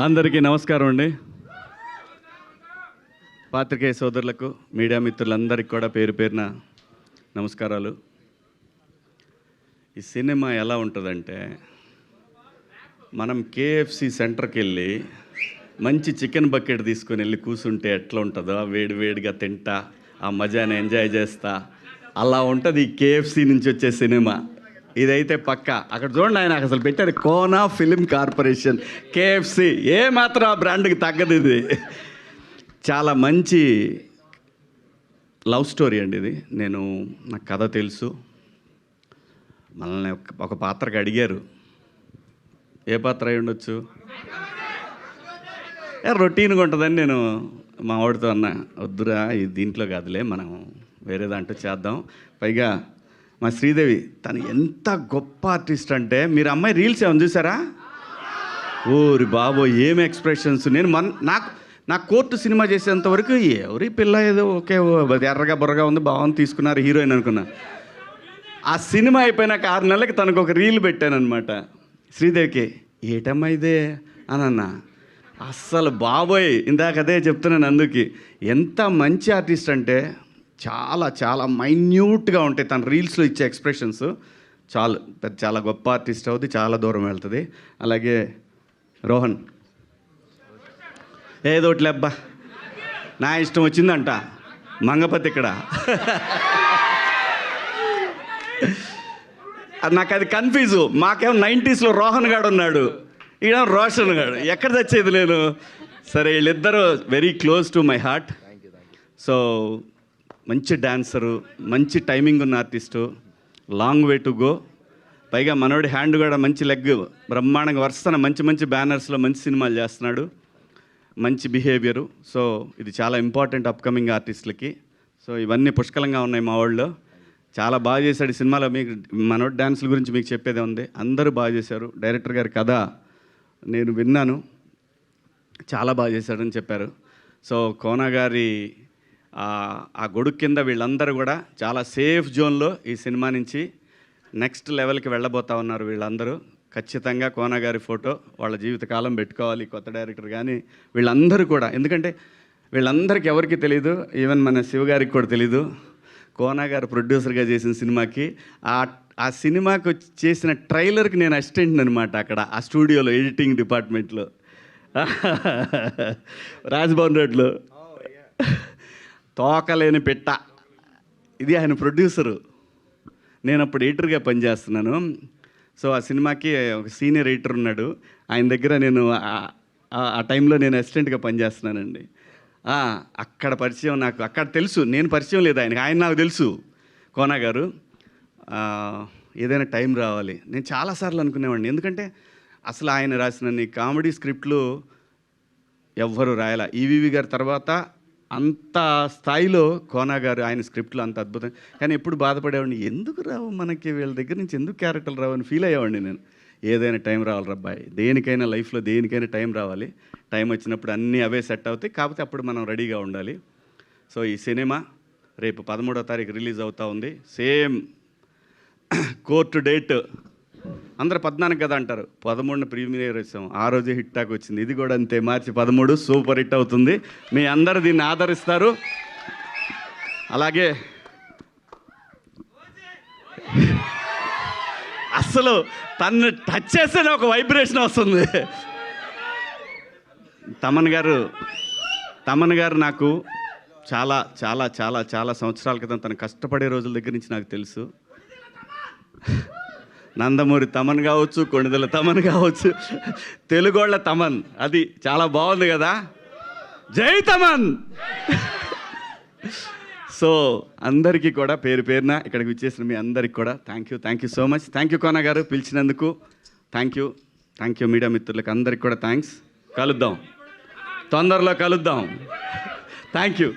అందరికీ నమస్కారం అండి. పాత్రికేయ సోదరులకు, మీడియా మిత్రులందరికీ కూడా పేరు పేరున నమస్కారాలు. ఈ సినిమా ఎలా ఉంటుందంటే, మనం కేఎఫ్సి సెంటర్కి వెళ్ళి మంచి చికెన్ బకెట్ తీసుకొని వెళ్ళి కూర్చుంటే ఎట్లా ఉంటుందో వేడి వేడిగా తింటా ఆ మజాని ఎంజాయ్ చేస్తా, అలా ఉంటుంది ఈ కేఎఫ్సి నుంచి వచ్చే సినిమా. ఇదైతే పక్క. అక్కడ చూడండి, ఆయన అసలు పెట్టారు కోనా ఫిలిం కార్పొరేషన్, కేఎఫ్సి. ఏ మాత్రం ఆ బ్రాండ్కి తగ్గదు. ఇది చాలా మంచి లవ్ స్టోరీ అండి. ఇది నాకు కథ తెలుసు. మనల్ని ఒక పాత్రకి అడిగారు, ఏ పాత్ర అయి ఉండొచ్చు, రొటీన్గా ఉంటుందని నేను మా వాడితో అన్నా, వద్దురా ఇది దీంట్లో కాదులే, మనం వేరే దాంట్లో చేద్దాం. పైగా మా శ్రీదేవి తను ఎంత గొప్ప ఆర్టిస్ట్ అంటే, మీరు అమ్మాయి రీల్స్ ఏమైనా చూసారా? ఓరి బాబో ఏం ఎక్స్ప్రెషన్స్. నాకు కోర్టు సినిమా చేసేంత వరకు ఎవరి పిల్ల ఏదో ఓకే ఎర్రగా బుర్రగా ఉంది, బాగుంది, తీసుకున్నారు హీరోయిన్ అనుకున్నా. ఆ సినిమా అయిపోయినాక 6 నెలలకి తనకు ఒక రీల్ పెట్టానమాట శ్రీదేవికి. ఏటమ్మా ఇదే అని అన్నా. అస్సలు బాబోయ్, ఇందాక అదే చెప్తున్నాను. అందుకే ఎంత మంచి ఆర్టిస్ట్ అంటే చాలా చాలా మైన్యూట్గా ఉంటాయి తన రీల్స్లో ఇచ్చే ఎక్స్ప్రెషన్స్. చాలా గొప్ప ఆర్టిస్ట్ అవుతుంది, చాలా దూరం వెళ్తుంది. అలాగే రోహన్ ఏదోట్లే అబ్బా, నా ఇష్టం వచ్చిందంట మంగపతి ఇక్కడ. నాకు అది కన్ఫ్యూజు. మాకేమో 90s రోహన్ గాడు ఉన్నాడు, ఈడ రోషన్ గాడు, ఎక్కడ తెచ్చేది నేను. సరే, వీళ్ళిద్దరూ very close to my heart. So మంచి డాన్సరు, మంచి టైమింగ్ ఉన్న artist, long way to go. పైగా మనోడి హ్యాండ్ కూడా మంచి లెగ్, బ్రహ్మాండంగా వరుసన మంచి మంచి బ్యానర్స్లో మంచి సినిమాలు చేస్తున్నాడు, మంచి బిహేవియరు. సో ఇది చాలా ఇంపార్టెంట్ అప్కమింగ్ ఆర్టిస్టులకి. సో ఇవన్నీ పుష్కలంగా ఉన్నాయి మా వాళ్ళు. చాలా బాగా చేశాడు ఈ సినిమాలో. మీకు మనోడి డ్యాన్సుల గురించి మీకు చెప్పేదే ఉంది. అందరూ బాగా చేశారు. డైరెక్టర్ గారి కథ నేను విన్నాను, చాలా బాగా చేశాడని చెప్పారు. సో కోనా గారి ఆ గొడుగు కింద వీళ్ళందరూ కూడా చాలా సేఫ్ జోన్లో ఈ సినిమా నుంచి నెక్స్ట్ లెవెల్కి వెళ్ళబోతా ఉన్నారు వీళ్ళందరూ. ఖచ్చితంగా కోనా గారి ఫోటో వాళ్ళ జీవితకాలం పెట్టుకోవాలి, కొత్త డైరెక్టర్ కానీ వీళ్ళందరూ కూడా. ఎందుకంటే వీళ్ళందరికీ ఎవరికి తెలీదు, ఈవెన్ మన శివగారికి కూడా తెలీదు. కోనా గారు ప్రొడ్యూసర్గా చేసిన సినిమాకి ఆ సినిమాకి చేసిన ట్రైలర్కి నేను అసిస్టెంట్ అనమాట అక్కడ ఆ స్టూడియోలో, ఎడిటింగ్ డిపార్ట్మెంట్లో, రాజ్భవన్ రోడ్లో. తోకలేని పెట్ట, ఇది ఆయన ప్రొడ్యూసరు. నేను అప్పుడు ఎడిటర్గా పనిచేస్తున్నాను. సో ఆ సినిమాకి ఒక సీనియర్ ఎడిటర్ ఉన్నాడు, ఆయన దగ్గర నేను ఆ టైంలో నేను అసిస్టెంట్గా పనిచేస్తున్నానండి. అక్కడ పరిచయం, నాకు అక్కడ తెలుసు, నేను పరిచయం లేదు ఆయనకి, ఆయన నాకు తెలుసు. కోనా గారు ఏదైనా టైం రావాలి. నేను చాలాసార్లు అనుకునేవాడిని, ఎందుకంటే అసలు ఆయన రాసిన కామెడీ స్క్రిప్ట్లు ఎవ్వరు రాయాల. ఈవీవి గారి తర్వాత అంత స్థాయిలో కోనా గారు ఆయన స్క్రిప్ట్లు అంత అద్భుతం. కానీ ఎప్పుడు బాధపడేవాడిని, ఎందుకు రావు మనకి వీళ్ళ దగ్గర నుంచి, ఎందుకు క్యారెక్టర్లు రావు అని ఫీల్ అయ్యేవాడిని నేను. ఏదైనా టైం రావాలి రబ్బాయి, దేనికైనా లైఫ్లో దేనికైనా టైం రావాలి. టైం వచ్చినప్పుడు అన్నీ అవే సెట్ అవుతాయి, కాకపోతే అప్పుడు మనం రెడీగా ఉండాలి. సో ఈ సినిమా రేపు 13వ తారీఖు రిలీజ్ అవుతూ ఉంది. సేమ్ కోర్టు డేట్ అందరూ 14 కదా అంటారు, 13న ప్రీమియర్ వచ్చాము, ఆ రోజే హిట్ టాక్ వచ్చింది. ఇది కూడా అంతే, మార్చి 13 సూపర్ హిట్ అవుతుంది. మీ అందరూ దీన్ని ఆదరిస్తారు. అలాగే అసలు తను టచ్ చేస్తేనే ఒక వైబ్రేషన్ వస్తుంది. తమన్ గారు నాకు చాలా చాలా చాలా చాలా సంవత్సరాల క్రితం తను కష్టపడే రోజుల దగ్గర నుంచి నాకు తెలుసు. నందమూరి తమన్ కావచ్చు, కొణిదెల తమన్ కావచ్చు, తెలుగోళ్ళ తమన్, అది చాలా బాగుంది కదా. జై తమన్. సో అందరికీ కూడా పేరు పేరున ఇక్కడికి విచ్చేసిన మీ అందరికీ కూడా thank you so much. Thank you Kona గారు పిలిచినందుకు. థ్యాంక్ యూ మీడియా మిత్రులకు అందరికీ కూడా థ్యాంక్స్. కలుద్దాం, తొందరలో కలుద్దాం. Thank you.